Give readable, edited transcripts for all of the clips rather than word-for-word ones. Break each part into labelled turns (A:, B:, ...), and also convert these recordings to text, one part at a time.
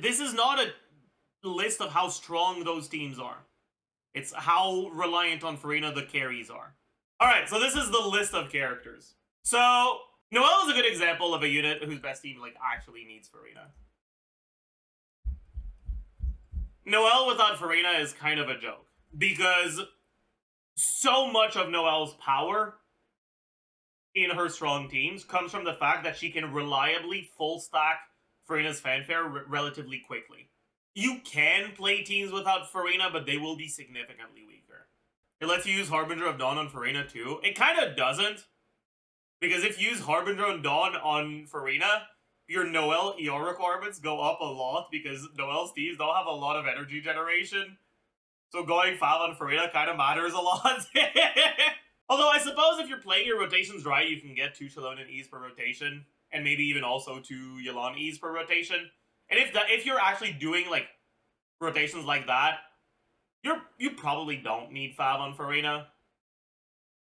A: this is not a list of how strong those teams are. It's how reliant on Furina the carries are. Alright, so this is the list of characters. So, Noelle is a good example of a unit whose best team like actually needs Furina. Noelle without Furina is kind of a joke, because so much of Noelle's power in her strong teams comes from the fact that she can reliably full stack Furina's fanfare relatively quickly. You can play teams without Furina, but they will be significantly weaker. It lets you use Harbinger of Dawn on Furina too. It kind of doesn't, because if you use Harbinger of Dawn on Furina, your Noelle ER requirements go up a lot, because Noelle's teams don't have a lot of energy generation. So going 5 on Furina kind of matters a lot. Although I suppose if you're playing your rotations right, you can get 2 Xiangling E's per rotation, and maybe even also 2 Yelan E's per rotation. And if you're actually doing like rotations like that, you probably don't need 5 on Furina.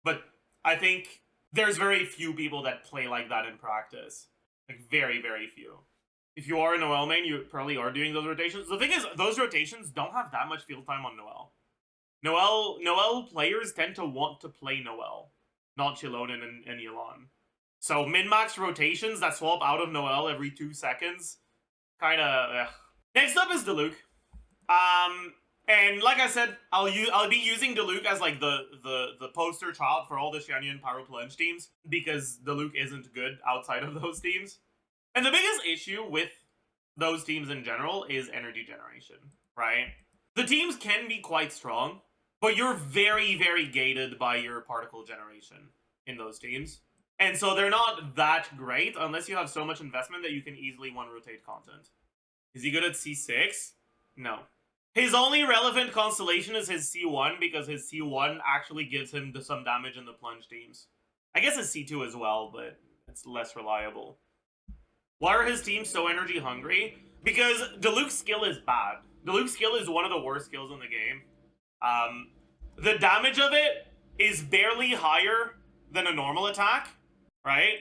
A: But I think there's very few people that play like that in practice. Like very, very few. If you are a Noelle main, you probably are doing those rotations. The thing is, those rotations don't have that much field time on Noelle. Noelle players tend to want to play Noelle, not Xiangling and Yelan. So min-max rotations that swap out of Noelle every 2 seconds, kinda. Next up is Diluc. And like I said, I'll be using Diluc as like the poster child for all the Xiangling Pyro Plunge teams, because Diluc isn't good outside of those teams. And the biggest issue with those teams in general is energy generation, right? The teams can be quite strong, but you're very, very gated by your particle generation in those teams. And so they're not that great unless you have so much investment that you can easily one-rotate content. Is he good at C6? No. His only relevant constellation is his C1, because his C1 actually gives him some damage in the plunge teams. I guess his C2 as well, but it's less reliable. Why are his teams so energy hungry? Because Diluc's skill is bad. Diluc's skill is one of the worst skills in the game. The damage of it is barely higher than a normal attack, right?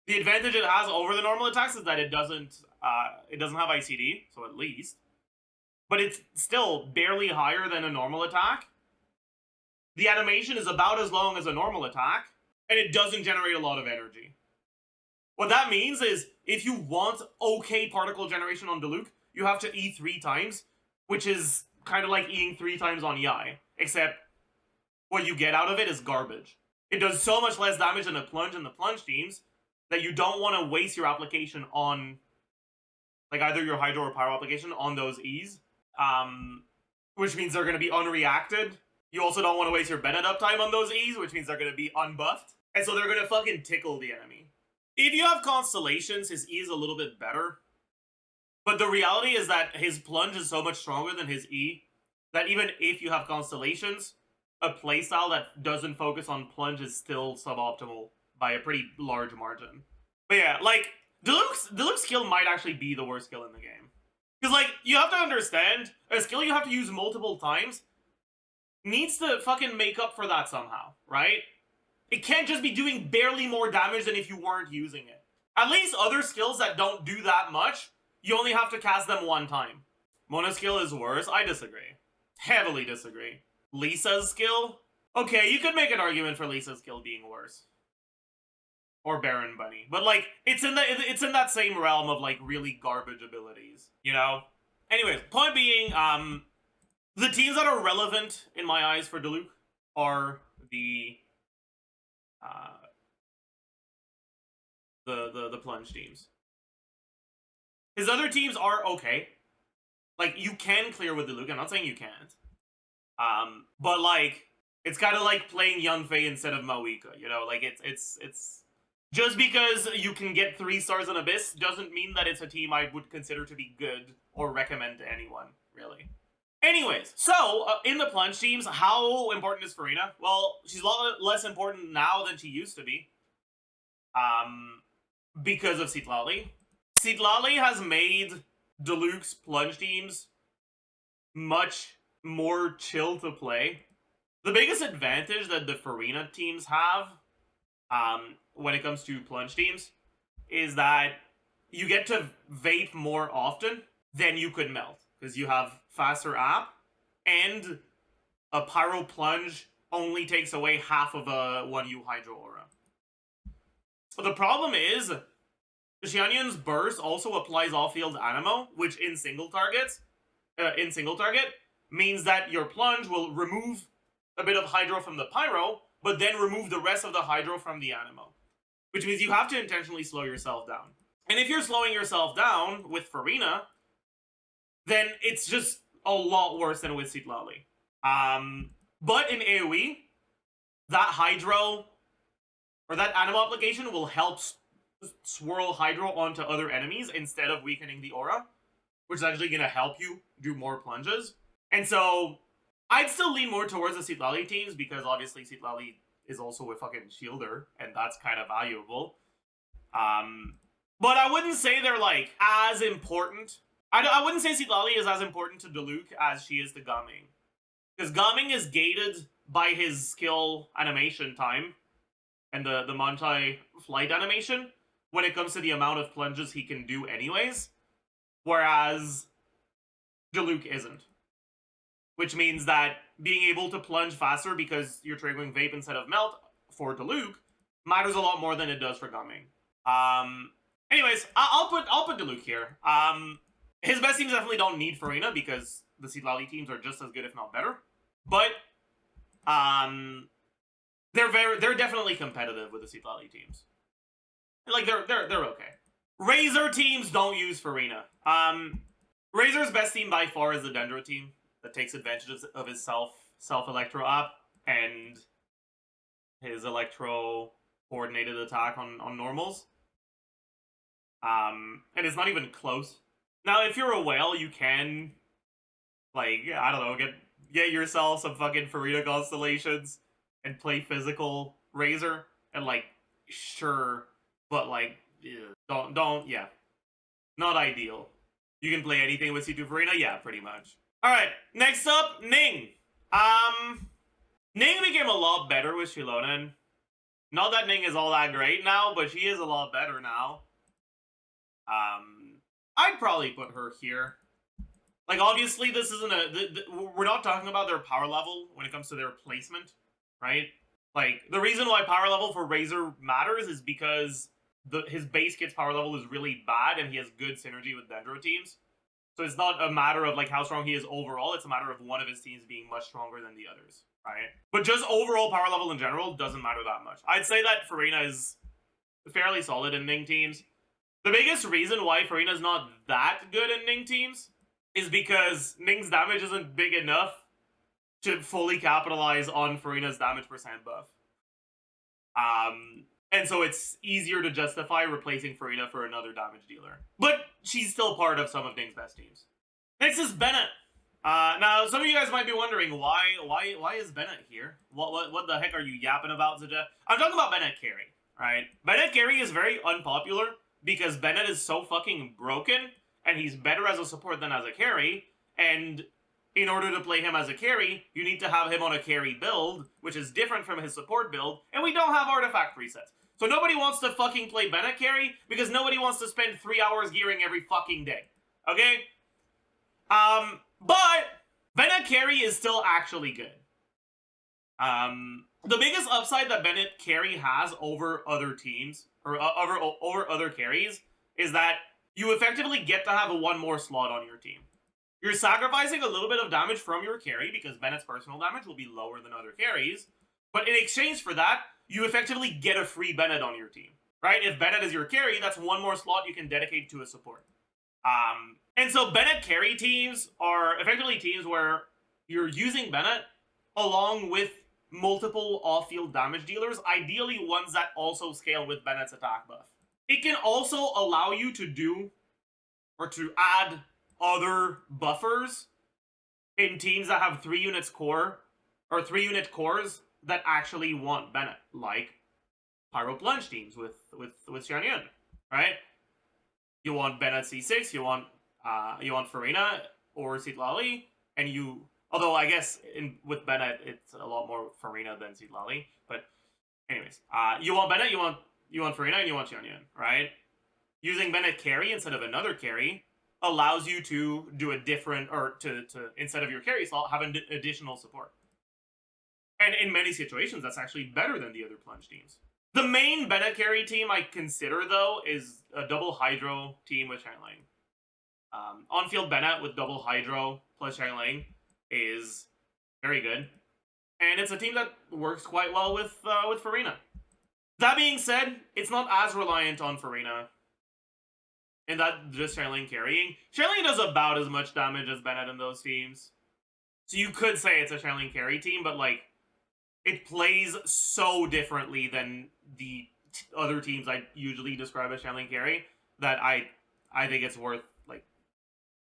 A: The advantage it has over the normal attacks is that it doesn't have ICD, so at least. But it's still barely higher than a normal attack. The animation is about as long as a normal attack, and it doesn't generate a lot of energy. What that means is, if you want okay particle generation on Diluc, you have to E 3 times, which is kind of like Eing 3 times on Yai, except what you get out of it is garbage. It does so much less damage than a plunge in the plunge teams that you don't want to waste your application on, like, either your Hydro or Pyro application on those E's, which means they're going to be unreacted. You also don't want to waste your Bennett uptime on those E's, which means they're going to be unbuffed, and so they're going to fucking tickle the enemy. If you have constellations, his E is a little bit better, but the reality is that his plunge is so much stronger than his E that even if you have constellations, a playstyle that doesn't focus on plunge is still suboptimal by a pretty large margin. But yeah, like, Diluc's skill might actually be the worst skill in the game. Because, like, you have to understand, a skill you have to use multiple times needs to fucking make up for that somehow, right? It can't just be doing barely more damage than if you weren't using it. At least other skills that don't do that much, you only have to cast them one time. Mona's skill is worse? I disagree. Heavily disagree. Lisa's skill? Okay, you could make an argument for Lisa's skill being worse. Or Baron Bunny. But, like, it's in that same realm of, like, really garbage abilities, you know? Anyways, point being, the teams that are relevant, in my eyes, for Diluc are the plunge teams. His other teams are okay. Like, you can clear with Diluc. I'm not saying you can't. But, like, it's kind of like playing Yanfei instead of Mawika, you know? Like, it's just because you can get 3 stars in Abyss doesn't mean that it's a team I would consider to be good or recommend to anyone, really. Anyways, so, in the plunge teams, how important is Furina? Well, she's a lot less important now than she used to be. Because of Citlali. Citlali has made Diluc's plunge teams much more chill to play. The biggest advantage that the Furina teams have, when it comes to plunge teams, is that you get to vape more often. then you could melt. Because you have faster app, and a Pyro Plunge only takes away half of a 1U Hydro Aura. But the problem is, Xiangyun's burst also applies off-field Animo, which in single target means that your plunge will remove a bit of Hydro from the Pyro, but then remove the rest of the Hydro from the Animo. Which means you have to intentionally slow yourself down. And if you're slowing yourself down with Furina, then it's just a lot worse than with Citlali. But in AoE, that Hydro, or that Animo application will help swirl Hydro onto other enemies instead of weakening the aura, which is actually going to help you do more plunges. And so, I'd still lean more towards the Citlali teams, because obviously Citlali is also a fucking shielder, and that's kind of valuable. But I wouldn't say they're, like, as important. I wouldn't say Citlali is as important to Diluc as she is to Gaming. Because Gaming is gated by his skill animation time, and the Mantai flight animation, when it comes to the amount of plunges he can do anyways, whereas Diluc isn't. Which means that being able to plunge faster because you're triggering Vape instead of Melt for Diluc matters a lot more than it does for Gaming. Anyways, I'll put Diluc here. His best teams definitely don't need Furina because the Citlali teams are just as good, if not better. But they're definitely competitive with the Citlali teams. Like they're okay. Razor teams don't use Furina. Razor's best team by far is the Dendro team that takes advantage of his self Electro up and his Electro coordinated attack on normals. And it's not even close. Now, if you're a whale, you can, like, I don't know, get yourself some fucking Furina constellations and play physical Razor, and, like, sure, but, like, don't, yeah. Not ideal. You can play anything with C2 Furina? Yeah, pretty much. Alright, next up, Ning. Ning became a lot better with Shilonen. Not that Ning is all that great now, but she is a lot better now. I'd probably put her here. Like, obviously, this isn't we're not talking about their power level when it comes to their placement, right? Like, the reason why power level for Razor matters is because his base kit's power level is really bad and he has good synergy with Dendro teams. So it's not a matter of, like, how strong he is overall, it's a matter of one of his teams being much stronger than the others, right? But just overall power level in general doesn't matter that much. I'd say that Furina is fairly solid in Ning teams. The biggest reason why Furina's not that good in Ning teams is because Ning's damage isn't big enough to fully capitalize on Furina's damage percent buff. And so it's easier to justify replacing Furina for another damage dealer. But she's still part of some of Ning's best teams. Next is Bennett. Now, some of you guys might be wondering, why is Bennett here? What the heck are you yapping about, Zajef? I'm talking about Bennett carry, right? Bennett carry is very unpopular because Bennett is so fucking broken, and he's better as a support than as a carry, and in order to play him as a carry, you need to have him on a carry build, which is different from his support build, and we don't have artifact presets. So nobody wants to fucking play Bennett carry, because nobody wants to spend 3 hours gearing every fucking day. Okay? But Bennett carry is still actually good. The biggest upside that Bennett carry has over other teams, or over other carries, is that you effectively get to have one more slot on your team. You're sacrificing a little bit of damage from your carry, because Bennett's personal damage will be lower than other carries, but in exchange for that, you effectively get a free Bennett on your team, right? If Bennett is your carry, that's one more slot you can dedicate to a support. And so Bennett carry teams are effectively teams where you're using Bennett along with multiple off-field damage dealers, ideally ones that also scale with Bennett's attack buff. It can also allow you to do, or to add other buffers in teams that have 3 units core, or 3 unit cores that actually want Bennett, like Pyro Plunge teams with Chongyun, right? You want Bennett C6, you want Furina or Citlali, and you, although I guess with Bennett it's a lot more Furina than Citlali, but anyways, you want Bennett, you want Furina, and you want Chongyun, right? Using Bennett carry instead of another carry allows you to do a different, or to instead of your carry slot, have an additional support. And in many situations, that's actually better than the other plunge teams. The main Bennett carry team I consider, though, is a double Hydro team with Xiangling. On-field Bennett with double Hydro plus Xiangling is very good. And it's a team that works quite well with Furina. That being said, it's not as reliant on Furina. And that just Xiangling carrying. Xiangling does about as much damage as Bennett in those teams. So you could say it's a Xiangling carry team, but like, it plays so differently than the other teams I usually describe as Xiangling carry that I think it's worth like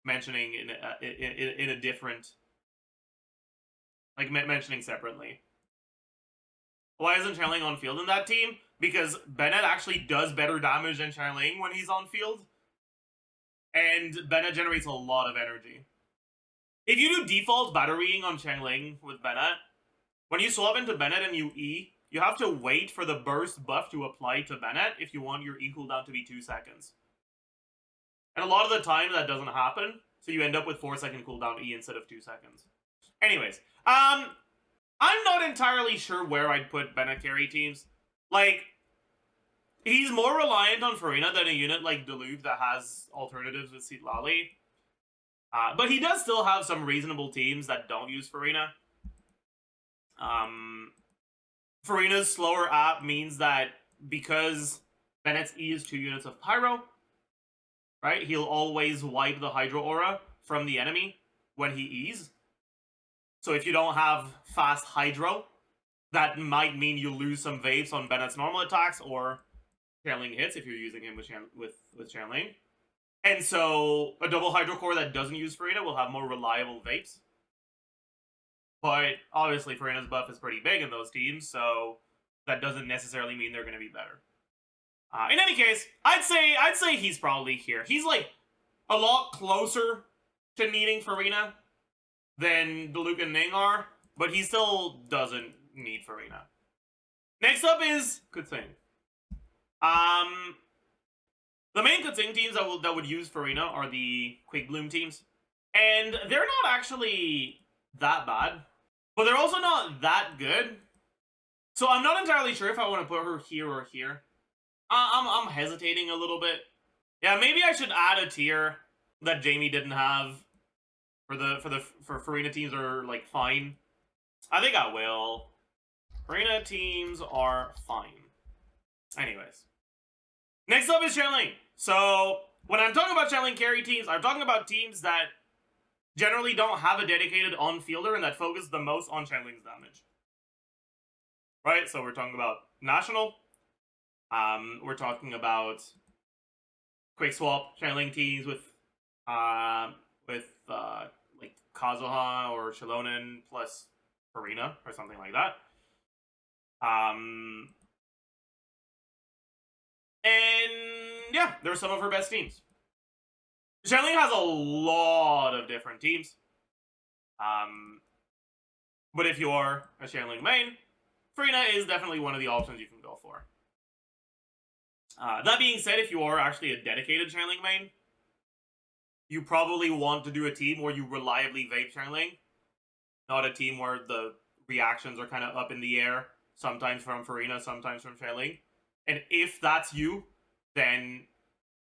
A: mentioning in a different, like mentioning separately. Why isn't Xiangling on field in that team? Because Bennett actually does better damage than Xiangling when he's on field. And Bennett generates a lot of energy. If you do default batterying on Xiangling with Bennett, when you swap into Bennett and you E, you have to wait for the burst buff to apply to Bennett if you want your E cooldown to be 2 seconds. And a lot of the time that doesn't happen, so you end up with 4-second cooldown E instead of 2 seconds. Anyways, I'm not entirely sure where I'd put Bennett carry teams. Like, he's more reliant on Furina than a unit like Diluc that has alternatives with Citlali. But he does still have some reasonable teams that don't use Furina. Furina's slower app means that because Bennett's E is 2 units of Pyro, right, he'll always wipe the Hydro Aura from the enemy when he E's. So if you don't have fast Hydro, that might mean you lose some vapes on Bennett's normal attacks or Xiangling hits if you're using him with Xiangling. And so a double Hydro Core that doesn't use Furina will have more reliable vapes. But obviously Furina's buff is pretty big in those teams, so that doesn't necessarily mean they're going to be better. In any case, I'd say he's probably here. He's like a lot closer to needing Furina than Diluc and Ning are, but he still doesn't need Furina. Next up is Keqing. The main Keqing teams that would use Furina are the Quick Bloom teams, and they're not actually that bad, but they're also not that good. So I'm not entirely sure if I want to put her here or here. I'm hesitating a little bit. Yeah, maybe I should add a tier that Jamie didn't have for Furina teams are like fine. I think I will. Furina teams are fine. Anyways. Next up is Xiangling. So when I'm talking about Xiangling carry teams, I'm talking about teams that generally don't have a dedicated on-fielder and that focus the most on Xiangling's damage. Right? So we're talking about National. We're talking about quick swap Xiangling teams with like Kazuha or Shilonen plus Furina or something like that. And yeah, they're some of her best teams. Xiangling has a lot of different teams. But if you are a Xiangling main, Furina is definitely one of the options you can go for. That being said, if you are actually a dedicated Xiangling main, you probably want to do a team where you reliably vape Xiangling, not a team where the reactions are kind of up in the air, sometimes from Furina, sometimes from Xiangling. And if that's you, then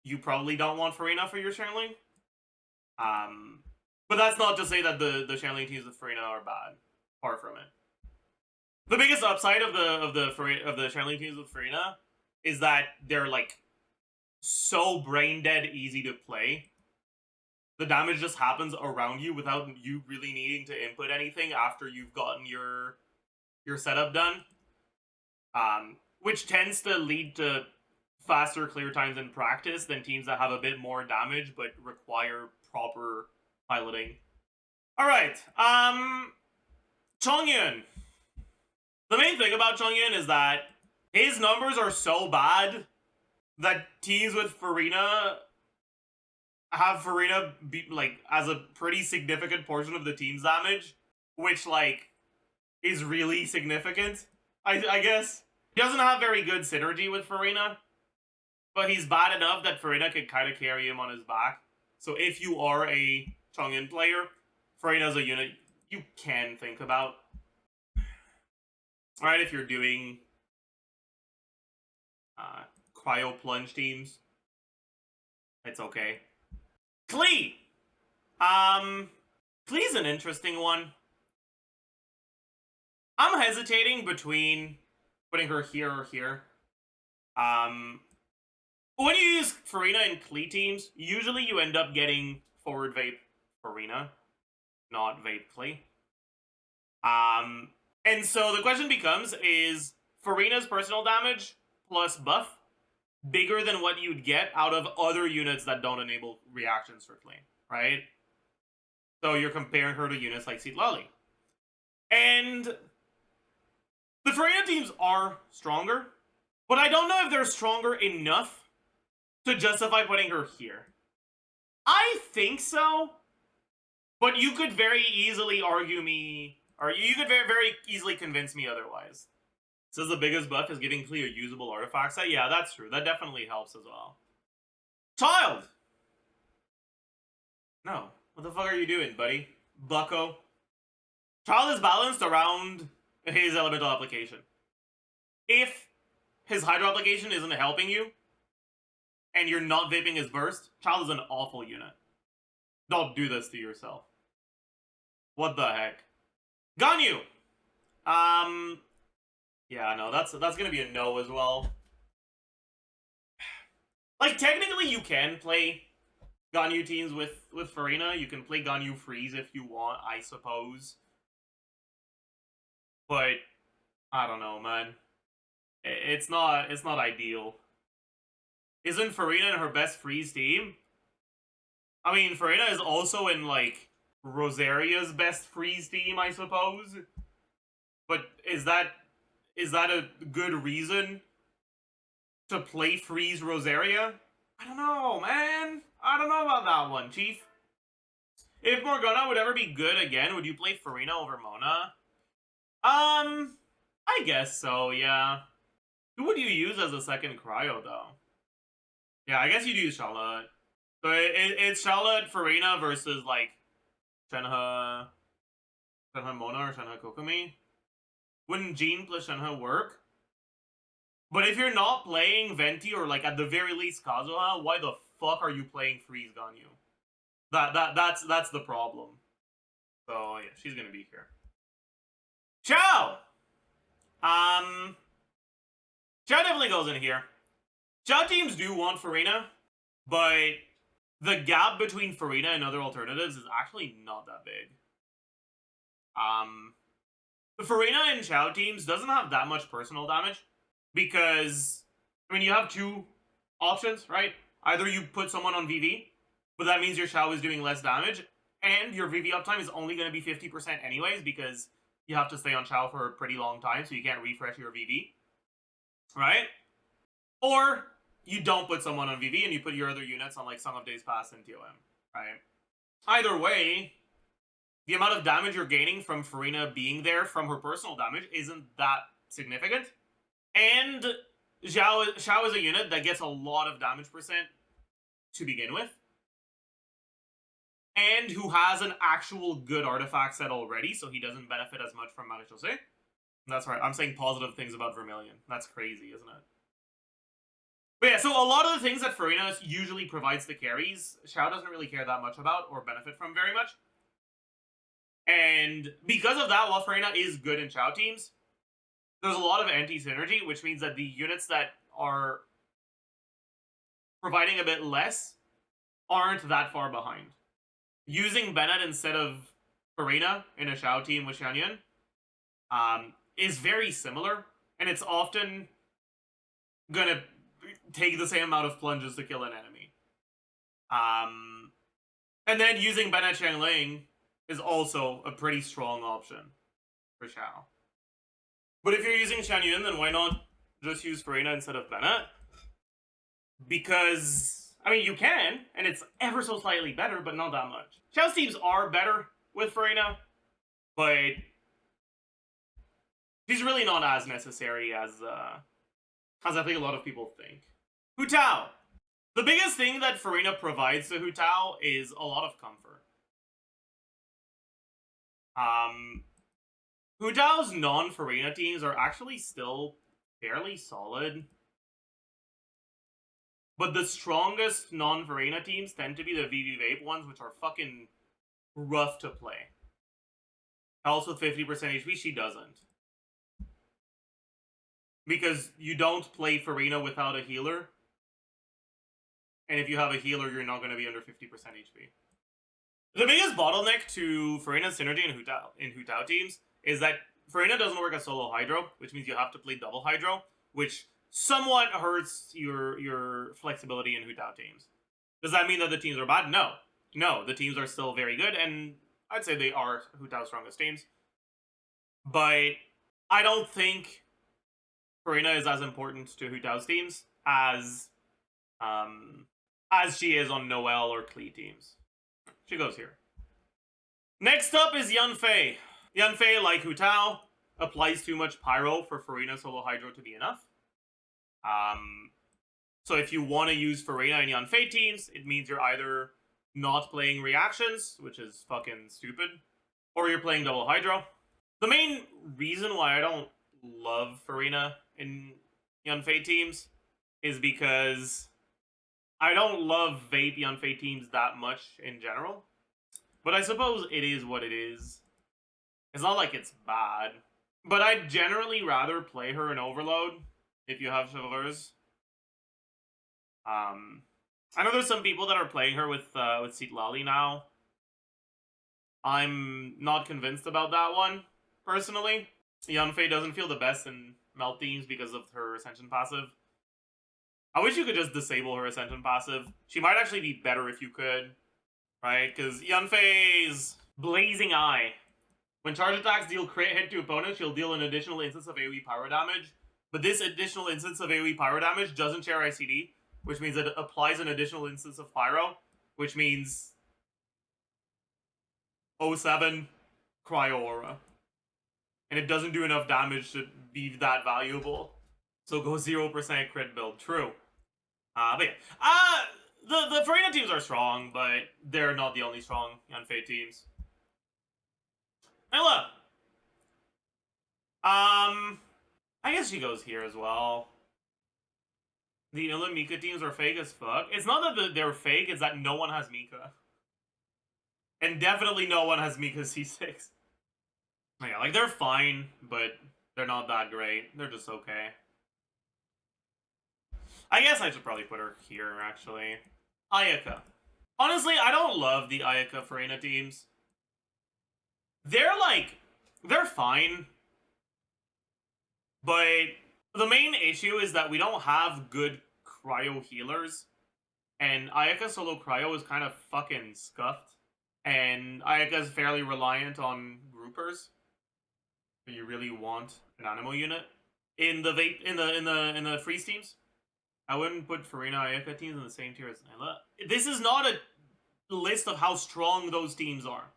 A: you probably don't want Furina for your Xiangling. But that's not to say that the Xiangling teams with Furina are bad. Far from it. The biggest upside of the Xiangling teams with Furina is that they're like so brain dead easy to play. The damage just happens around you without you really needing to input anything after you've gotten your setup done. Which tends to lead to faster clear times in practice than teams that have a bit more damage but require proper piloting. Alright, Chongyun. The main thing about Chongyun is that his numbers are so bad that teams with Furina have Furina be, like, as a pretty significant portion of the team's damage, which, like, is really significant, I guess. He doesn't have very good synergy with Furina, but he's bad enough that Furina could kind of carry him on his back. So if you are a Chongyun player, Furina is a unit you can think about. Alright, if you're doing cryo plunge teams, it's okay. Klee! Klee's an interesting one. I'm hesitating between putting her here or here. When you use Furina and Klee teams, usually you end up getting forward vape Furina, not vape Klee. And so the question becomes, is Furina's personal damage plus buff bigger than what you'd get out of other units that don't enable reactions for Klee, right? So you're comparing her to units like Seed Lolly. And the Furina teams are stronger, but I don't know if they're stronger enough to justify putting her here. I think so, but you could very easily argue me, or you could very, very easily convince me otherwise. It says the biggest buff is giving Klee a usable artifact set. Yeah, that's true. That definitely helps as well. Child! No. What the fuck are you doing, buddy? Bucko. Child is balanced around his elemental application. If his hydro application isn't helping you, and you're not vaping his burst, Child is an awful unit. Don't do this to yourself. What the heck? Ganyu! Yeah, no, that's gonna be a no as well. Like, technically you can play Ganyu teams with Furina. You can play Ganyu freeze if you want, I suppose. But I don't know, man. It's not ideal. Isn't Furina in her best freeze team? I mean, Furina is also in, like, Rosaria's best freeze team, I suppose. But is that a good reason to play freeze Rosaria? I don't know, man. I don't know about that one, Chief. If Morgana would ever be good again, would you play Furina over Mona? I guess so, yeah. Who would you use as a second cryo, though? Yeah, I guess you'd use Charlotte. So it's Charlotte, Furina versus, like, Shenhe Mona or Shenhe Kokumi. Wouldn't Jean plus Shenhe work? But if you're not playing Venti or, like, at the very least Kazuha, why the fuck are you playing Freeze Ganyu? That's the problem. So yeah, she's gonna be here. Xiao! Xiao definitely goes in here. Xiao teams do want Furina, but the gap between Furina and other alternatives is actually not that big. The Furina and Xiao teams doesn't have that much personal damage because, I mean, you have two options, right? Either you put someone on VV, but that means your Xiao is doing less damage, and your VV uptime is only going to be 50% anyways because you have to stay on Xiao for a pretty long time, so you can't refresh your VV, right? Or you don't put someone on VV and you put your other units on, like, Song of Days Past and TOM, right? Either way, the amount of damage you're gaining from Furina being there from her personal damage isn't that significant. And Xiao is a unit that gets a lot of damage percent to begin with. And who has an actual good artifact set already, so he doesn't benefit as much from Maréchaussée. That's right, I'm saying positive things about Vermilion. That's crazy, isn't it? But yeah, so a lot of the things that Furina usually provides the carries, Xiao doesn't really care that much about or benefit from very much. And because of that, while Furina is good in Xiao teams, there's a lot of anti-synergy, which means that the units that are providing a bit less aren't that far behind. Using Bennett instead of Furina in a Xiao team with Xiangling is very similar, and it's often gonna take the same amount of plunges to kill an enemy. And then using Bennett Xiangling is also a pretty strong option for Xiao. But if you're using Chongyun, then why not just use Furina instead of Bennett? Because, I mean, you can, and it's ever so slightly better, but not that much. Xiao's teams are better with Furina, but she's really not as necessary as I think a lot of people think. Hu Tao! The biggest thing that Furina provides to Hu Tao is a lot of comfort. Hu Tao's non-Furina teams are actually still fairly solid. But the strongest non-Furina teams tend to be the VV Vape ones, which are fucking rough to play. Helps with 50% HP, she doesn't. Because you don't play Furina without a healer. And if you have a healer, you're not going to be under 50% HP. The biggest bottleneck to Furina's synergy in Hu Tao teams is that Furina doesn't work as solo Hydro, which means you have to play double Hydro, which somewhat hurts your flexibility in Hu Tao teams. Does that mean that the teams are bad? No. No, the teams are still very good, and I'd say they are Hu Tao's strongest teams. But I don't think Furina is as important to Hu Tao's teams as she is on Noelle or Klee teams. She goes here. Next up is Yanfei. Yanfei, like Hu Tao, applies too much Pyro for Furina solo Hydro to be enough. So if you want to use Furina in Yanfei teams, it means you're either not playing reactions, which is fucking stupid, or you're playing double Hydro. The main reason why I don't love Furina in Yanfei teams is because I don't love Vape Yanfei teams that much in general. But I suppose it is what it is. It's not like it's bad. But I'd generally rather play her in Overload if you have Chivalrous. I know there's some people that are playing her with Citlali now. I'm not convinced about that one, personally. Yanfei doesn't feel the best in melt teams because of her Ascension passive. I wish you could just disable her Ascension passive. She might actually be better if you could, right? Because Yanfei's Blazing Eye. When charge attacks deal crit hit to opponents, she'll deal an additional instance of AoE pyro damage. But this additional instance of AoE pyro damage doesn't share ICD, which means it applies an additional instance of pyro, which means 07 Cryo Aura. And it doesn't do enough damage to be that valuable. So go 0% crit build. True. But yeah. The Furina teams are strong, but they're not the only strong Yanfei teams. Hey, look. I guess she goes here as well. The Illa Mika teams are fake as fuck. It's not that they're fake, it's that no one has Mika. And definitely no one has Mika C6. Yeah, like, they're fine, but they're not that great. They're just okay. I guess I should probably put her here, actually. Ayaka. Honestly, I don't love the Ayaka Furina teams. They're fine. But the main issue is that we don't have good cryo healers. And Ayaka solo cryo is kind of fucking scuffed. And Ayaka's fairly reliant on groupers. You really want an animal unit in the freeze teams. I wouldn't put Furina Ayaka teams in the same tier as Nyla. This is not a list of how strong those teams are.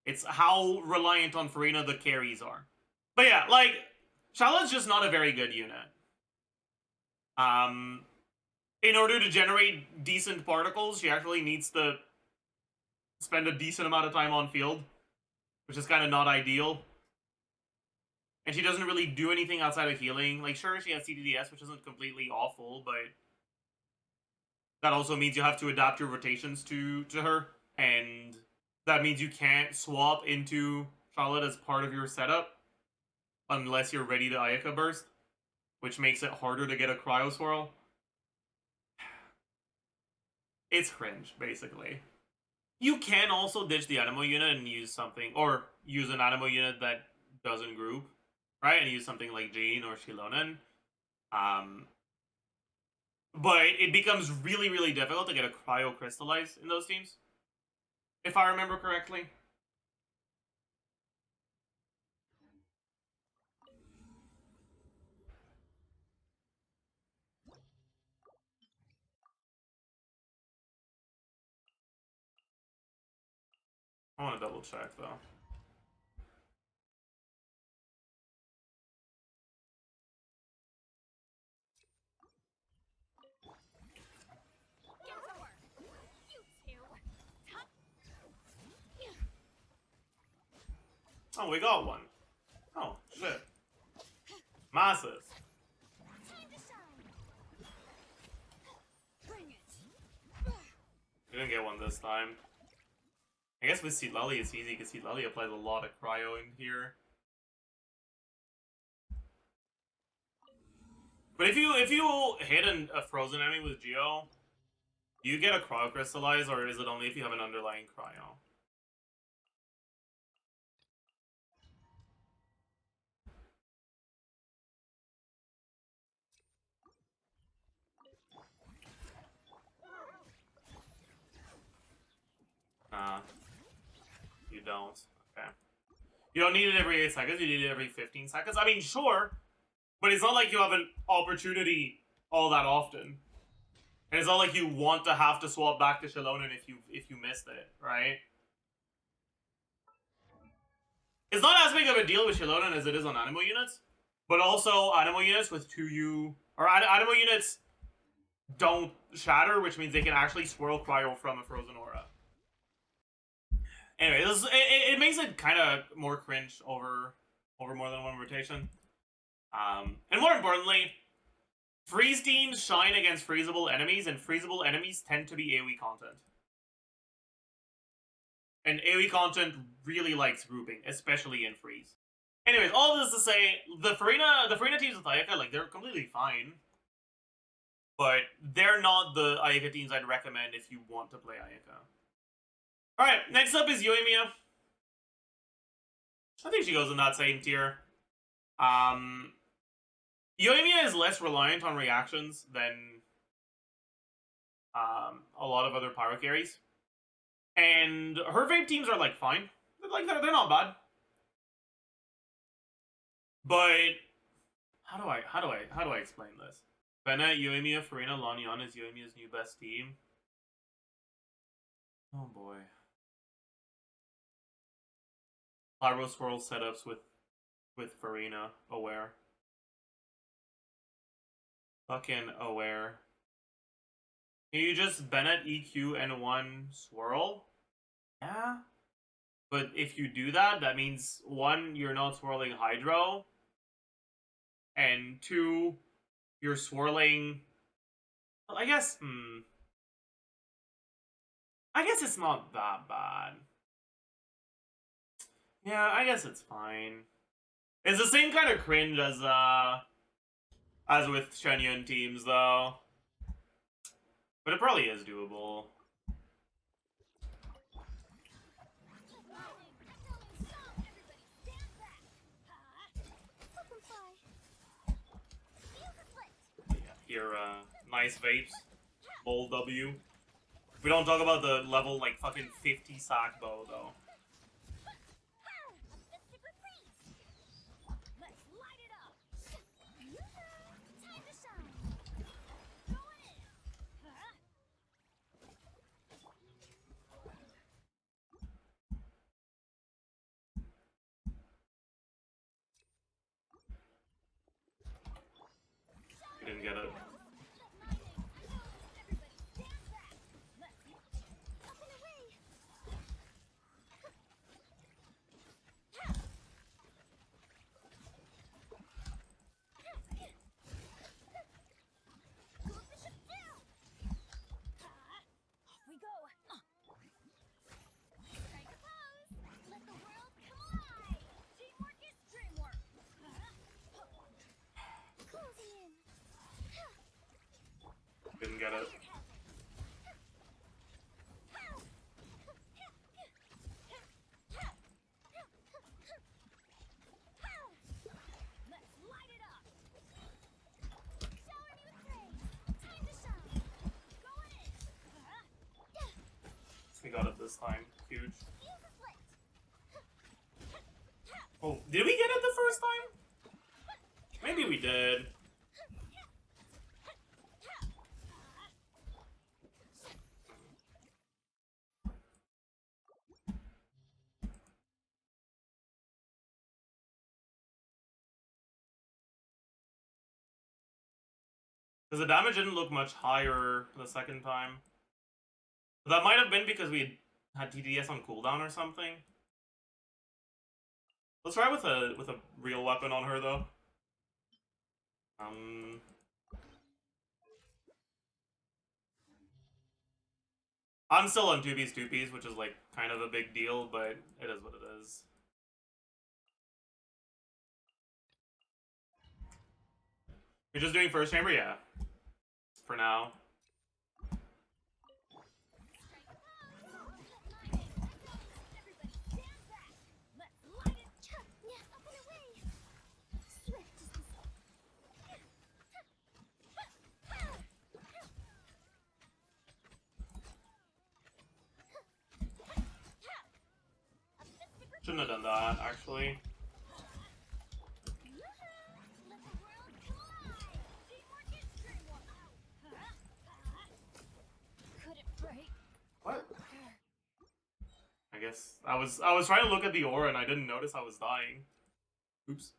A: It's how reliant on Furina the carries are. But yeah, like, Charlotte's just not a very good unit. In order to generate decent particles, she actually needs to spend a decent amount of time on field, which is kind of not ideal. And she doesn't really do anything outside of healing. Like, sure, she has CDDS, which isn't completely awful, but that also means you have to adapt your rotations to her, and that means you can't swap into Charlotte as part of your setup unless you're ready to Ayaka burst, which makes it harder to get a Cryo Swirl. It's cringe, basically. You can also ditch the animal unit and use something, or use an animal unit that doesn't group, right? And use something like Jean or Shilonen. But it becomes really, really difficult to get a Cryo Crystallize in those teams, if I remember correctly. I want to double check, though. Oh, we got one. Oh, shit. Massive. We didn't get one this time. I guess with Seedlally it's easy because Seedlally applies a lot of cryo in here. But if you hit a frozen enemy with Geo, do you get a cryo crystallize, or is it only if you have an underlying cryo? Nah. You don't. Okay. You don't need it every 8 seconds, you need it every 15 seconds. I mean, sure, but it's not like you have an opportunity all that often. And it's not like you want to have to swap back to Xiangling if you missed it, right? It's not as big of a deal with Xiangling as it is on animal units, but also animal units with 2U or animal units don't shatter, which means they can actually swirl cryo from a frozen aura. Anyway, it makes it kind of more cringe over more than one rotation. And more importantly, freeze teams shine against freezable enemies, and freezable enemies tend to be AoE content. And AoE content really likes grouping, especially in freeze. Anyways, all of this to say, the Furina teams with Ayaka, like, they're completely fine. But they're not the Ayaka teams I'd recommend if you want to play Ayaka. Alright, next up is Yoimiya. I think she goes in that same tier. Yoimiya is less reliant on reactions than a lot of other pyro carries. And her vape teams are like fine. They're not bad. But how do I explain this? Bennett, Yoimiya, Furina, Lanyan is Yoimiya's new best team. Oh boy. Pyro swirl setups with Furina aware. Fucking aware. Can you just Bennett EQ and 1 swirl? Yeah. But if you do that, that means 1, you're not swirling Hydro. And 2, you're swirling... Well, I guess it's not that bad. Yeah, I guess it's fine. It's the same kind of cringe as with Chongyun teams, though. But it probably is doable. Yeah, here, nice vapes. Bold W. We don't talk about the level, like, fucking 50 sack bow, though. We didn't get it. Didn't get it. We got it this time. Huge. Oh, did we get it the first time? Maybe we did. Because the damage didn't look much higher the second time. But that might have been because we had TDS on cooldown or something. Let's try with a real weapon on her though. I'm still on 2Ps, which is like kind of a big deal, but it is what it is. You're just doing first chamber, yeah. For now. Shouldn't have done that, actually. What? I guess I was trying to look at the aura and I didn't notice I was dying. Oops.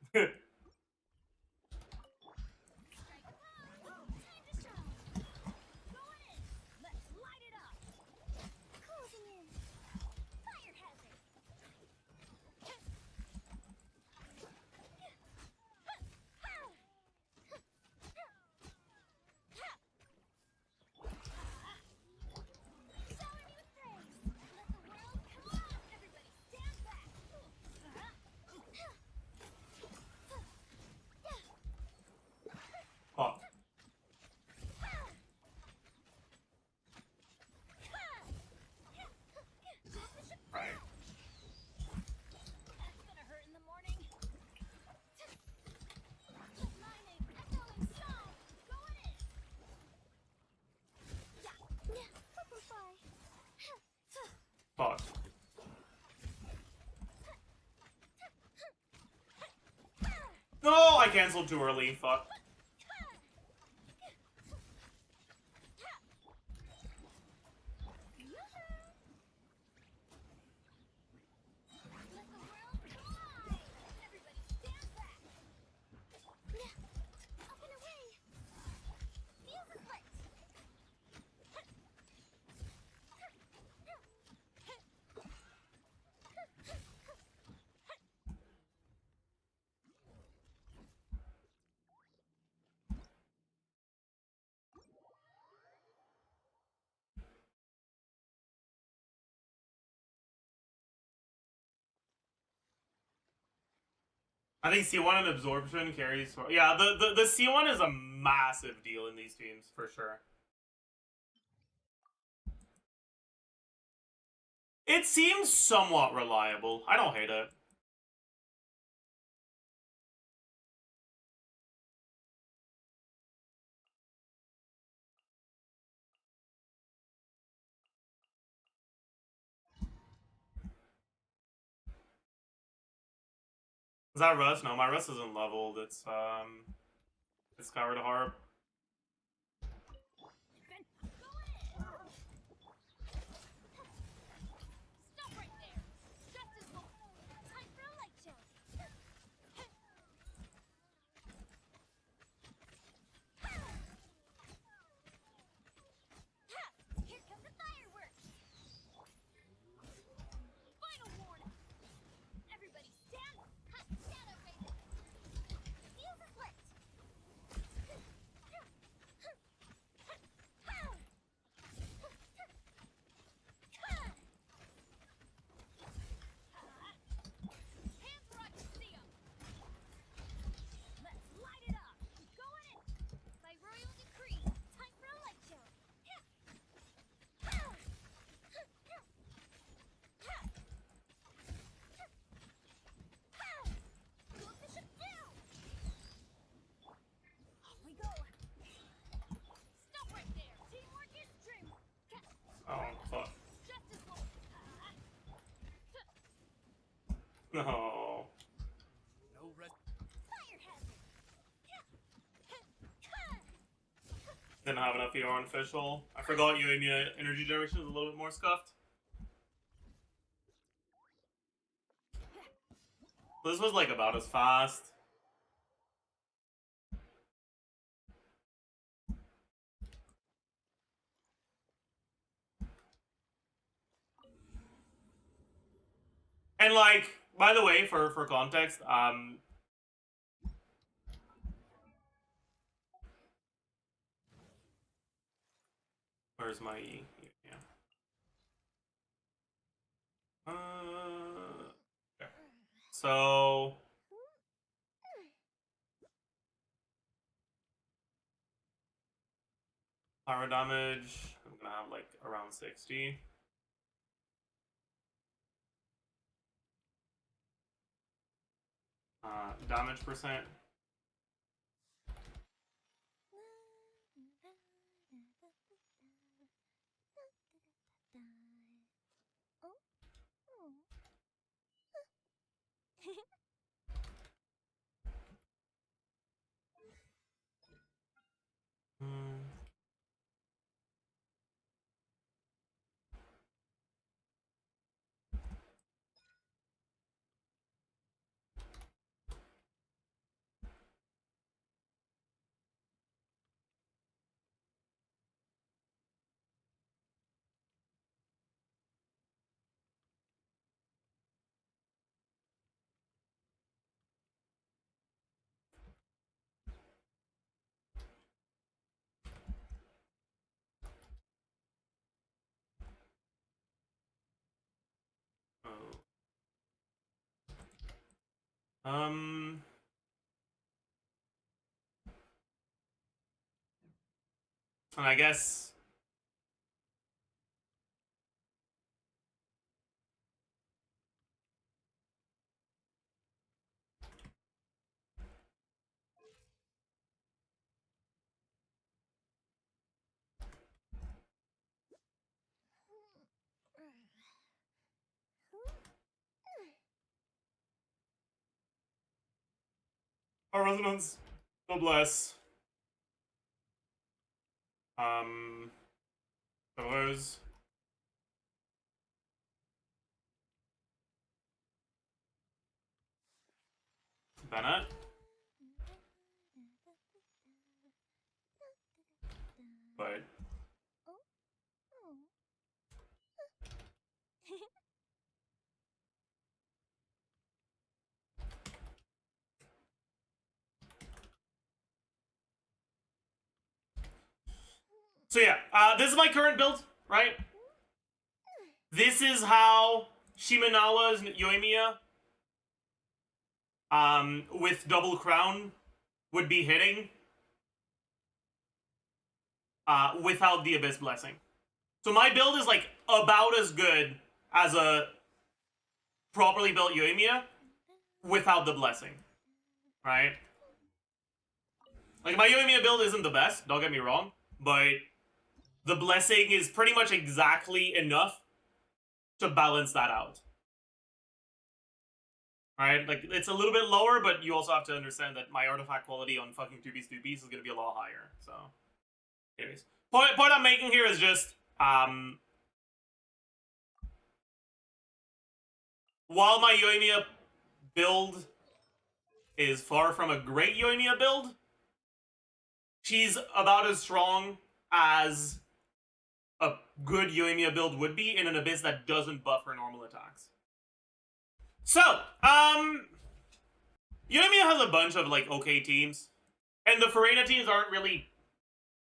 A: Oh. Right. Fuck. No, I canceled too early. Fuck. I think C1 and absorption carries for yeah, the C1 is a massive deal in these teams for sure. It seems somewhat reliable. I don't hate it. Is that Russ? No, my Russ isn't leveled. It's Skyward Harp. Oh, fuck. No. Didn't have enough ER on official. I forgot Yoimiya energy generation is a little bit more scuffed. This was like about as fast. And like, By the way, for context, where's my yeah. Okay. So power damage, I'm gonna have like around 60. Damage percent. And I guess our resonance. God bless. Those. Bennett. But so yeah, this is my current build, right? This is how Shimenawa's Yoimiya with double crown would be hitting without the Abyss Blessing. So my build is like about as good as a properly built Yoimiya without the blessing, right? Like my Yoimiya build isn't the best, don't get me wrong, but the blessing is pretty much exactly enough to balance that out. Right? Like, it's a little bit lower, but you also have to understand that my artifact quality on fucking 2-piece is gonna be a lot higher, so. Anyways. Point I'm making here is just, while my Yoimiya build is far from a great Yoimiya build, she's about as strong as a good Yoimiya build would be in an Abyss that doesn't buff her normal attacks. So, Yoimiya has a bunch of, like, okay teams. And the Furina teams aren't really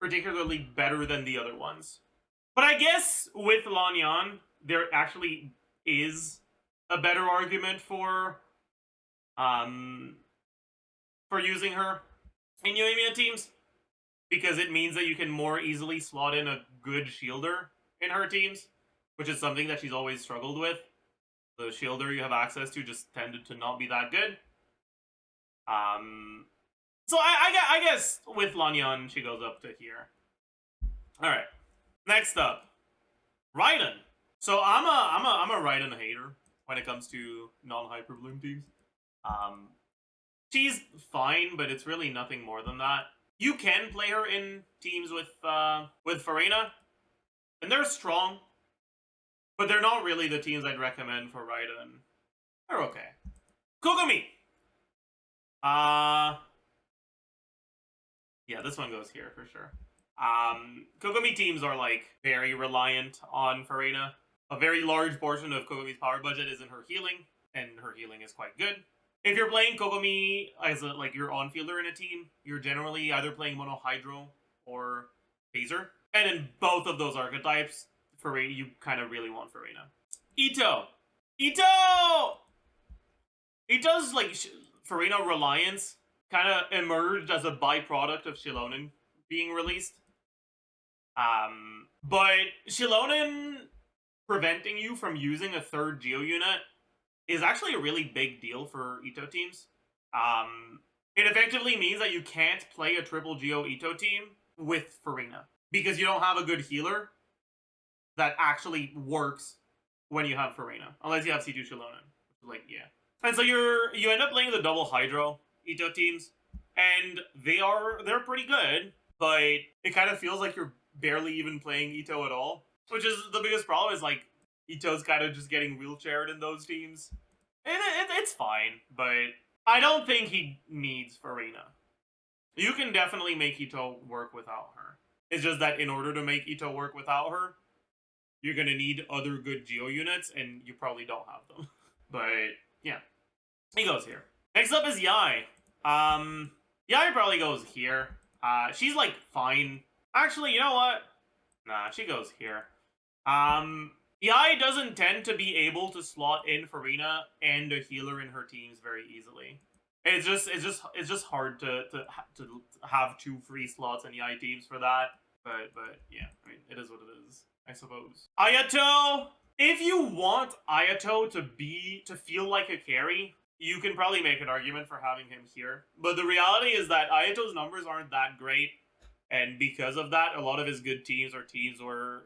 A: particularly better than the other ones. But I guess with Lanyan, there actually is a better argument for using her in Yoimiya teams. Because it means that you can more easily slot in a good shielder in her teams. Which is something that she's always struggled with. The shielder you have access to just tended to not be that good. So I guess with Lanyan, she goes up to here. Alright. Next up. Raiden. So I'm a Raiden hater when it comes to non-Hyper Bloom teams. She's fine, but it's really nothing more than that. You can play her in teams with Furina, and they're strong. But they're not really the teams I'd recommend for Raiden. They're okay. Kogami! Yeah, this one goes here for sure. Kogami teams are like very reliant on Furina. A very large portion of Kogami's power budget is in her healing. and her healing is quite good. If you're playing Kokomi as like your on-fielder in a team, you're generally either playing Mono Hydro or Phaser. And in both of those archetypes, you kind of really want Furina. Itto! Itto's like Furina Reliance kind of emerged as a byproduct of Xilonen being released. But Xilonen preventing you from using a third Geo unit is actually a really big deal for Itto teams. It effectively means that you can't play a triple Geo Itto team with Furina because you don't have a good healer that actually works when you have Furina, unless you have C2 Xilonen. Like, yeah. And so you end up playing the double Hydro Itto teams, and they're pretty good, but it kind of feels like you're barely even playing Itto at all, which is the biggest problem. Is like Itto's kind of just getting wheelchaired in those teams. It's fine, but I don't think he needs Furina. You can definitely make Itto work without her. It's just that in order to make Itto work without her, you're gonna need other good Geo units, and you probably don't have them. But yeah, he goes here. Next up is Yai. Yai probably goes here. She's like fine. Actually, you know what? Nah, she goes here. Yai doesn't tend to be able to slot in Furina and a healer in her teams very easily. It's just hard to have 2 free slots in Yai teams for that. But yeah, I mean, it is what it is, I suppose. Ayato! If you want Ayato to feel like a carry, you can probably make an argument for having him here. But the reality is that Ayato's numbers aren't that great, and because of that, a lot of his good teams are teams where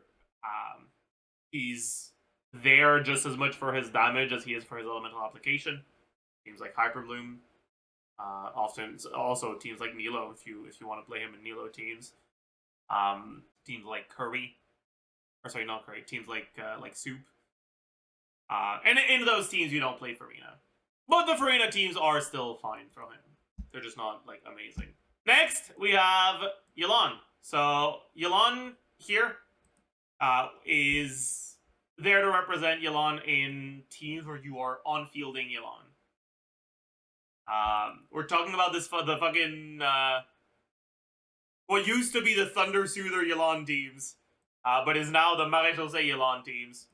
A: he's there just as much for his damage as he is for his elemental application. Teams like Hyperbloom, often also teams like Nilo if you want to play him in Nilo teams. Teams like Curry, or sorry, not Curry. Teams like Soup. And in those teams, you don't play Furina, but the Furina teams are still fine for him. They're just not like amazing. Next, we have Yelan. So Yelan here is there to represent Yelan in teams where you are on-fielding Yelan. We're talking about the fucking what used to be the Thunder Soother Yelan teams, but is now the Maréchaussée Yelan teams.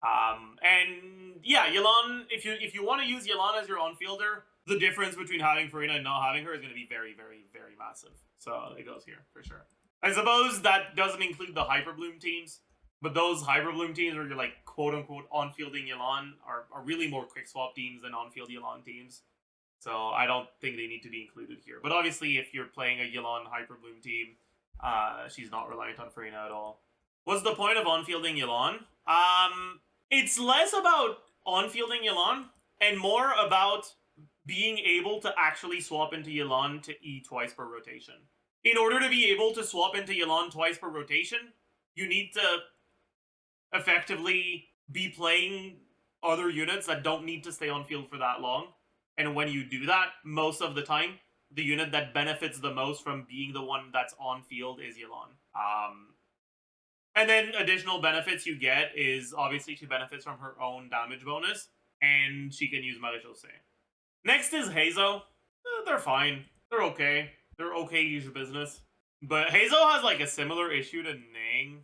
A: And yeah, Yelan, if you want to use Yelan as your on-fielder, the difference between having Furina and not having her is going to be very, very, very massive. So it goes here, for sure. I suppose that doesn't include the Hyperbloom teams, but those Hyperbloom teams where you're like, quote-unquote, on-fielding Yelan are really more quick-swap teams than on-field Yelan teams. So I don't think they need to be included here. But obviously, if you're playing a Yelan Hyperbloom team, she's not reliant on Furina at all. What's the point of on-fielding Yelan? It's less about on-fielding Yelan and more about being able to actually swap into Yelan to E twice per rotation. In order to be able to swap into Yelan twice per rotation, you need to effectively be playing other units that don't need to stay on field for that long. And when you do that, most of the time, the unit that benefits the most from being the one that's on field is Yelan. And then additional benefits you get is obviously she benefits from her own damage bonus, and she can use Maréchaussée. Next is Heizo. They're fine. They're okay. They're okay-ish business. But Heizo has like a similar issue to Ning,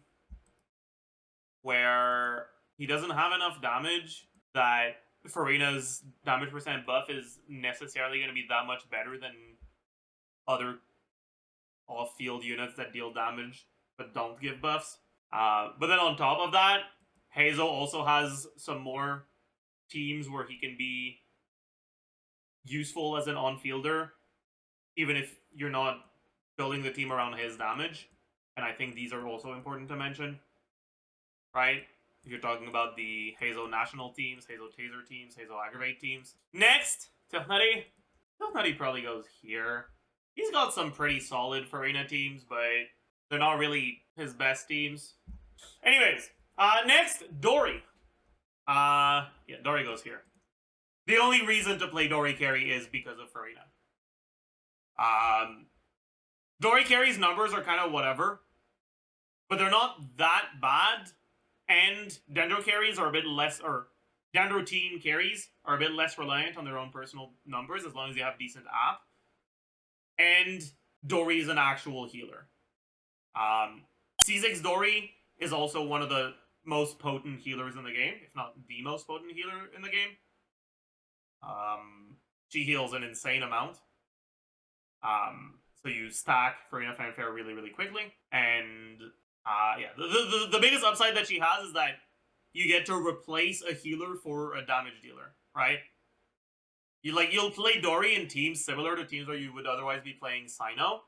A: where he doesn't have enough damage that Furina's damage percent buff is necessarily going to be that much better than other off-field units that deal damage but don't give buffs. But then on top of that, Heizo also has some more teams where he can be useful as an on-fielder, even if you're not building the team around his damage. And I think these are also important to mention, right? If you're talking about the Heizo national teams, Heizo taser teams, Heizo aggravate teams. Next, Tehnari. Tehnari probably goes here. He's got some pretty solid Furina teams, but they're not really his best teams. Anyways, next, Dori. Yeah, Dori goes here. The only reason to play Dori carry is because of Furina. Dori carry's numbers are kind of whatever, but they're not that bad. And Dendro carries are a bit less, or Gandro team carries are a bit less reliant on their own personal numbers as long as they have decent app. And Dori is an actual healer. C6 Dori is also one of the most potent healers in the game, if not the most potent healer in the game. She heals an insane amount. So you stack Furina Fanfare really, really quickly. And yeah, the biggest upside that she has is that you get to replace a healer for a damage dealer, right? You'll play Dori in teams similar to teams where you would otherwise be playing Cyno.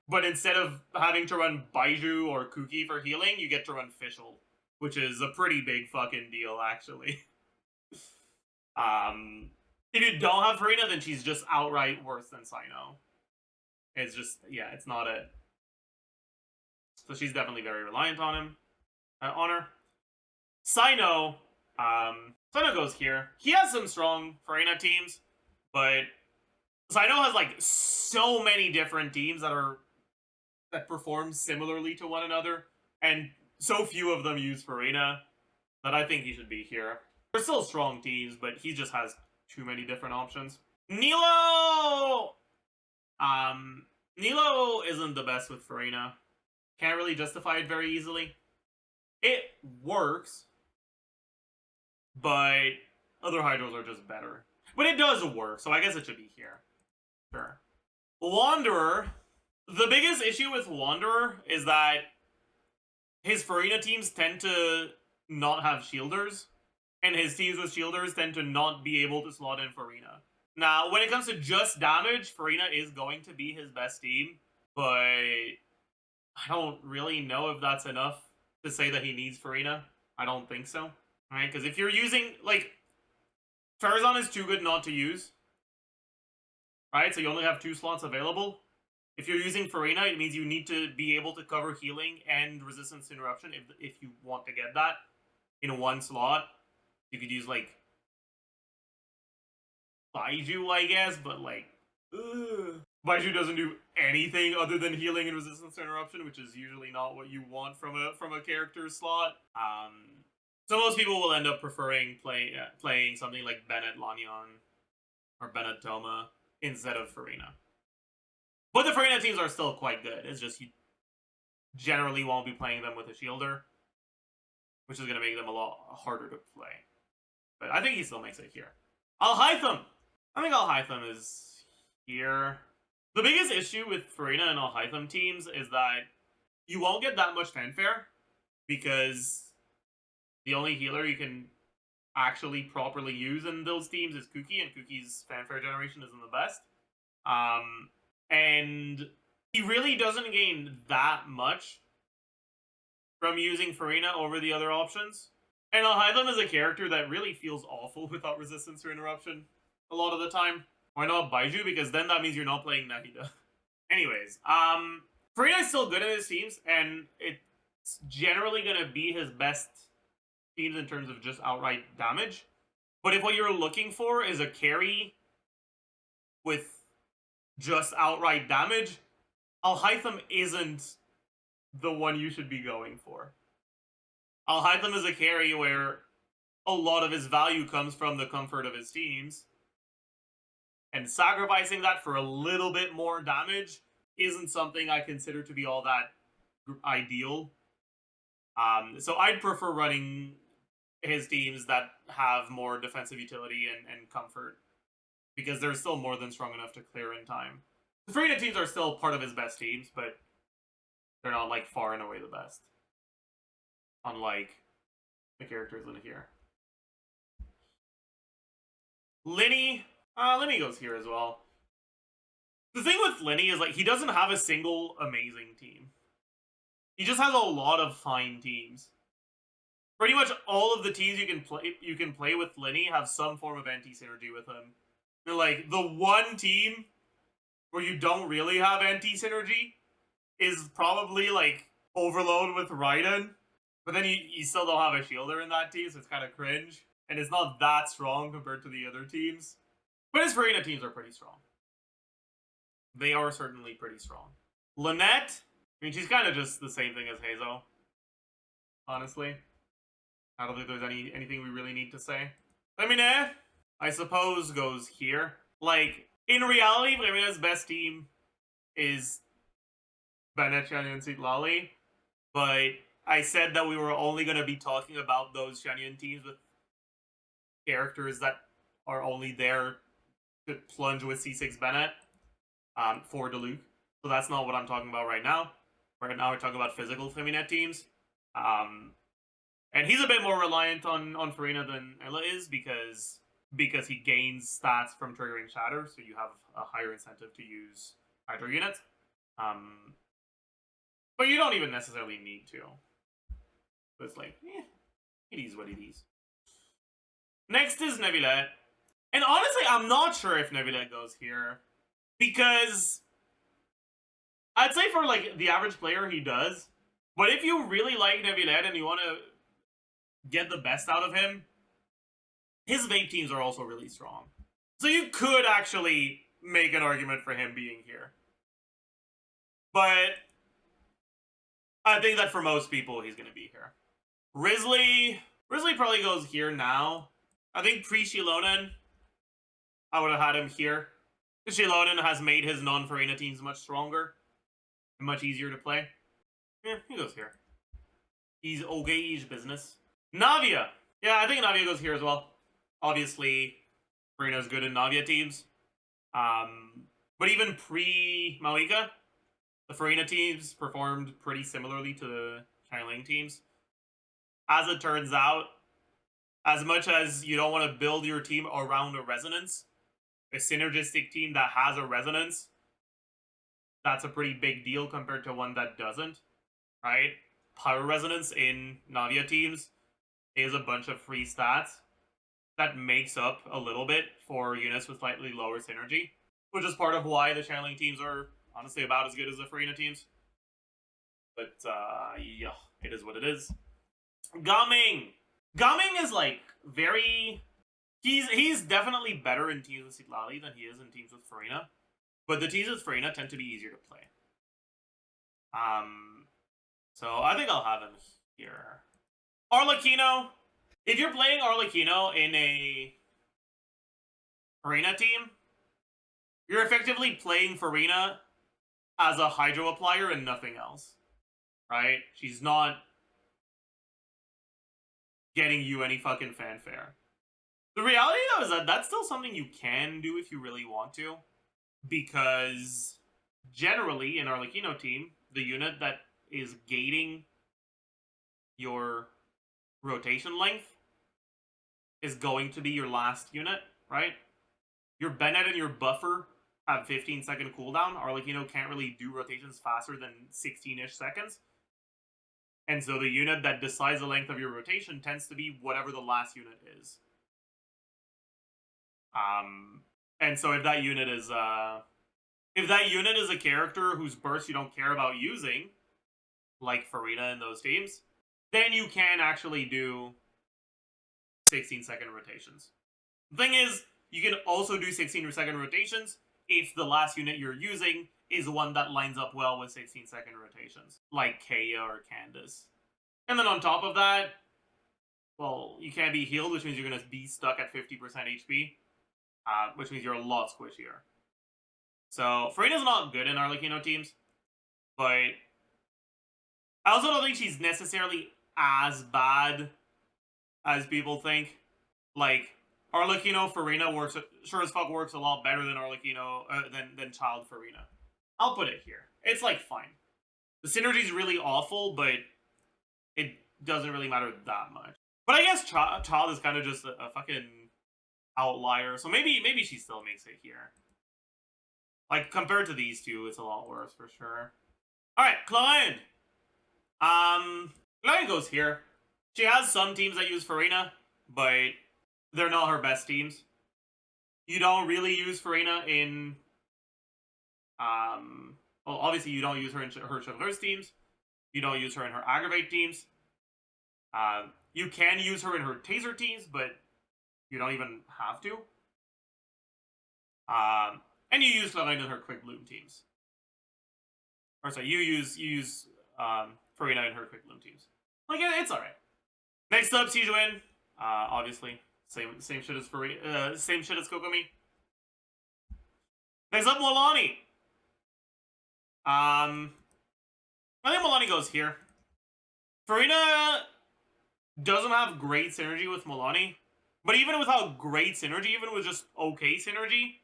A: But instead of having to run Baiju or Kuki for healing, you get to run Fischl, which is a pretty big fucking deal, actually. If you don't have Furina, then she's just outright worse than Cyno. It's just, yeah, it's not it. So she's definitely very reliant on him. On her. Cyno, Cyno goes here. He has some strong Furina teams, but Cyno has like so many different teams that perform similarly to one another, and so few of them use Furina that I think he should be here. They're still strong teams, but he just has too many different options. Nilo! Nilo isn't the best with Furina. Can't really justify it very easily. It works, but other Hydros are just better. But it does work, so I guess it should be here. Sure. Wanderer. The biggest issue with Wanderer is that his Furina teams tend to not have shielders, and his teams with shielders tend to not be able to slot in Furina. Now, when it comes to just damage, Furina is going to be his best team, but I don't really know if that's enough to say that he needs Furina. I don't think so. Alright, because if you're using, like, Farazan is too good not to use. Right, so you only have 2 slots available. If you're using Furina, it means you need to be able to cover healing and resistance to interruption if you want to get that in one slot. You could use, like, Baiju, I guess, but, like, Baiju doesn't do anything other than healing and resistance to interruption, which is usually not what you want from a character slot. So most people will end up preferring playing something like Bennett Lanyan or Bennett Toma instead of Furina. But the Furina teams are still quite good. It's just you generally won't be playing them with a shielder, which is going to make them a lot harder to play. But I think he still makes it here. Alhaitham! I think Alhaitham is here. The biggest issue with Furina and Alhaitham teams is that you won't get that much fanfare because the only healer you can actually properly use in those teams is Kuki, and Kuki's fanfare generation isn't the best. And he really doesn't gain that much from using Furina over the other options. And Alhaitham is a character that really feels awful without resistance to interruption a lot of the time. Why not Baiju? Because then that means you're not playing Nahida. Anyways, Furina is still good in his teams, and it's generally going to be his best teams in terms of just outright damage. But if what you're looking for is a carry with just outright damage, Alhaitham isn't the one you should be going for. Alhaitham is a carry where a lot of his value comes from the comfort of his teams, and sacrificing that for a little bit more damage isn't something I consider to be all that ideal. So I'd prefer running his teams that have more defensive utility and comfort, because they're still more than strong enough to clear in time. The Furina teams are still part of his best teams, but they're not, like, far and away the best. Unlike the characters in here. Linny. Linny goes here as well. The thing with Linny is, like, he doesn't have a single amazing team. He just has a lot of fine teams. Pretty much all of the teams you can play with Linny have some form of anti-synergy with him. They're like, the one team where you don't really have anti-synergy is probably, like, Overload with Raiden. But then you still don't have a shielder in that team, so it's kind of cringe. And it's not that strong compared to the other teams. But his Furina teams are pretty strong. They are certainly pretty strong. Lynette, I mean, she's kind of just the same thing as Hazo. Honestly. I don't think there's anything we really need to say. Furina, I suppose, goes here. Like, in reality, Furina's best team is Bennett, Xiangling, and Citlali. But I said that we were only going to be talking about those Xiangling teams with characters that are only there to plunge with C6 Bennett for Diluc. So that's not what I'm talking about right now. Right now we're talking about physical Furina teams. And he's a bit more reliant on Furina than Ella is because he gains stats from triggering Shatter, so you have a higher incentive to use Hydro units. But you don't even necessarily need to. So it's like, it is what it is. Next is Neuvillette. And honestly, I'm not sure if Neuvillette goes here. Because I'd say for like the average player, he does. But if you really like Neuvillette and you want to get the best out of him, his vape teams are also really strong. So you could actually make an argument for him being here. But I think that for most people, he's going to be here. Risley probably goes here now. I think pre-Xilonen, I would have had him here. Xilonen has made his non-Furina teams much stronger and much easier to play. Yeah, he goes here. He's okay-ish business. Navia! Yeah, I think Navia goes here as well. Obviously, Furina's good in Navia teams. But even pre-Mawika, the Furina teams performed pretty similarly to the Xiangling teams. As it turns out, as much as you don't want to build your team around a resonance, a synergistic team that has a resonance, that's a pretty big deal compared to one that doesn't, right? Power resonance in Navia teams is a bunch of free stats that makes up a little bit for units with slightly lower synergy, which is part of why the Xiangling teams are honestly about as good as the Furina teams. But, yeah, it is what it is. Gaming! Gaming is, like, very... He's definitely better in teams with Citlali than he is in teams with Furina. But the teams with Furina tend to be easier to play. So I think I'll have him here. Arlecchino. If you're playing Arlecchino in a Furina team, you're effectively playing Furina as a Hydro applier and nothing else. Right? She's not getting you any fucking fanfare. The reality, though, is that that's still something you can do if you really want to. Because generally, in Arlecchino team, the unit that is gating your rotation length is going to be your last unit, right? Your Bennett and your Buffer have 15-second cooldown. Arlecchino can't really do rotations faster than 16-ish seconds. And so the unit that decides the length of your rotation tends to be whatever the last unit is. And so if that unit is a character whose burst you don't care about using, like Furina in those teams, then you can actually do 16-second rotations. The thing is, you can also do 16-second rotations if the last unit you're using is one that lines up well with 16-second rotations, like Kaya or Candace. And then on top of that, well, you can't be healed, which means you're going to be stuck at 50% HP, which means you're a lot squishier. So, Furina's not good in Arlecchino teams, but I also don't think she's necessarily as bad as people think. Like, Arlecchino Furina sure as fuck works a lot better than Arlecchino, than Child Furina. I'll put it here. It's, like, fine. The synergy's really awful, but it doesn't really matter that much. But I guess Child is kind of just a fucking outlier, so maybe she still makes it here. Like, compared to these two, it's a lot worse, for sure. Alright, Klein! Klein goes here. She has some teams that use Furina, but they're not her best teams. You don't really use Furina in... well, obviously you don't use her in her Chevaleur's teams. You don't use her in her Aggravate teams. You can use her in her Taser teams, but you don't even have to. And you use Lorraine in her Quick Bloom teams. Or sorry, you use Furina in her Quick Bloom teams. Like, it's alright. Next up, Xijuan. Obviously, same shit as same shit as Kokomi. Next up, Milani. I think Milani goes here. Furina doesn't have great synergy with Milani, but even without great synergy, even with just okay synergy,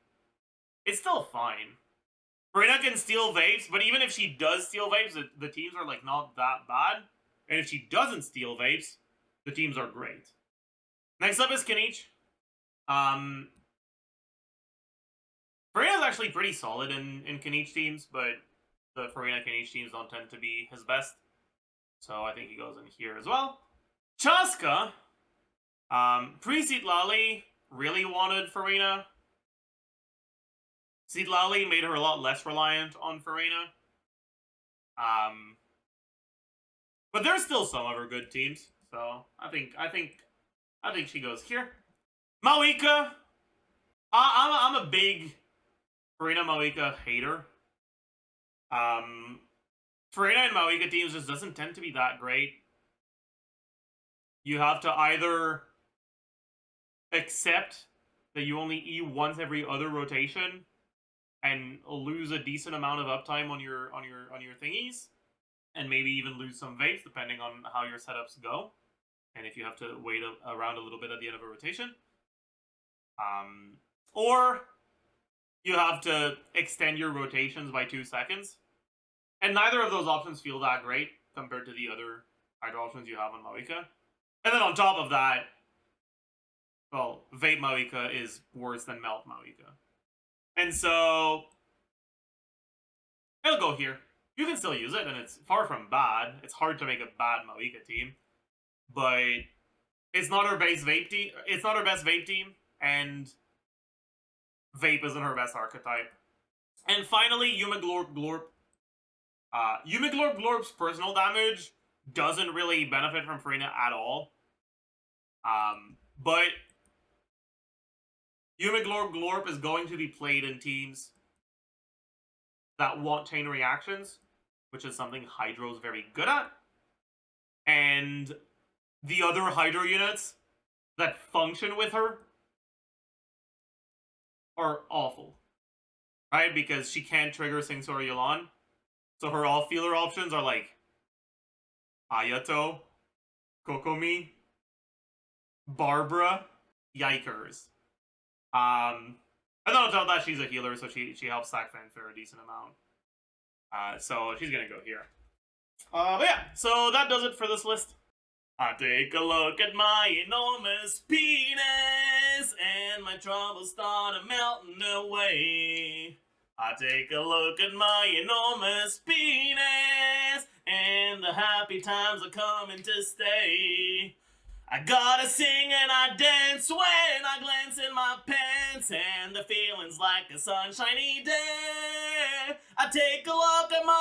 A: it's still fine. Furina can steal vapes, but even if she does steal vapes, the teams are like not that bad. And if she doesn't steal vapes, the teams are great. Next up is Kinich. Furina's actually pretty solid in Kinich teams, but the Furina Kinich teams don't tend to be his best. So I think he goes in here as well. Chaska. Pre-Zitlali really wanted Furina. Zitlali made her a lot less reliant on Furina. But there's still some of her good teams. So I think she goes here. Mawika. I'm a big Furina Mawika hater. Furina and Mawika teams just doesn't tend to be that great. You have to either accept that you only E once every other rotation and lose a decent amount of uptime on your thingies, and maybe even lose some vapes depending on how your setups go, and if you have to wait around a little bit at the end of a rotation. Or you have to extend your rotations by 2 seconds. And neither of those options feel that great compared to the other Hydro options you have on Mawika. And then on top of that, well, Vape Mawika is worse than Melt Mawika. And so, it'll go here. You can still use it, and it's far from bad. It's hard to make a bad Mawika team. But it's not her base vape team. It's not her best vape team, and Vape isn't her best archetype. And finally, Yumiglorp Glorp. Yumiglorp Glorp's personal damage doesn't really benefit from Furina at all. But Yumiglorp Glorp is going to be played in teams that want chain reactions, which is something Hydro's very good at. And the other Hydro units that function with her are awful. Right? Because she can't trigger Sing or Yelan. So her off-feeler options are like Ayato, Kokomi, Barbara, Yikers. And then on top of that, she's a healer, so she helps stack Fanfare a decent amount. So she's gonna go here. But yeah, so that does it for this list. I take a look at my enormous penis, and my troubles start melting away. I take a look at my enormous penis, and the happy times are coming to stay. I gotta sing and I dance when I glance in my pants, and the feeling's like a sunshiny day. I take a look at my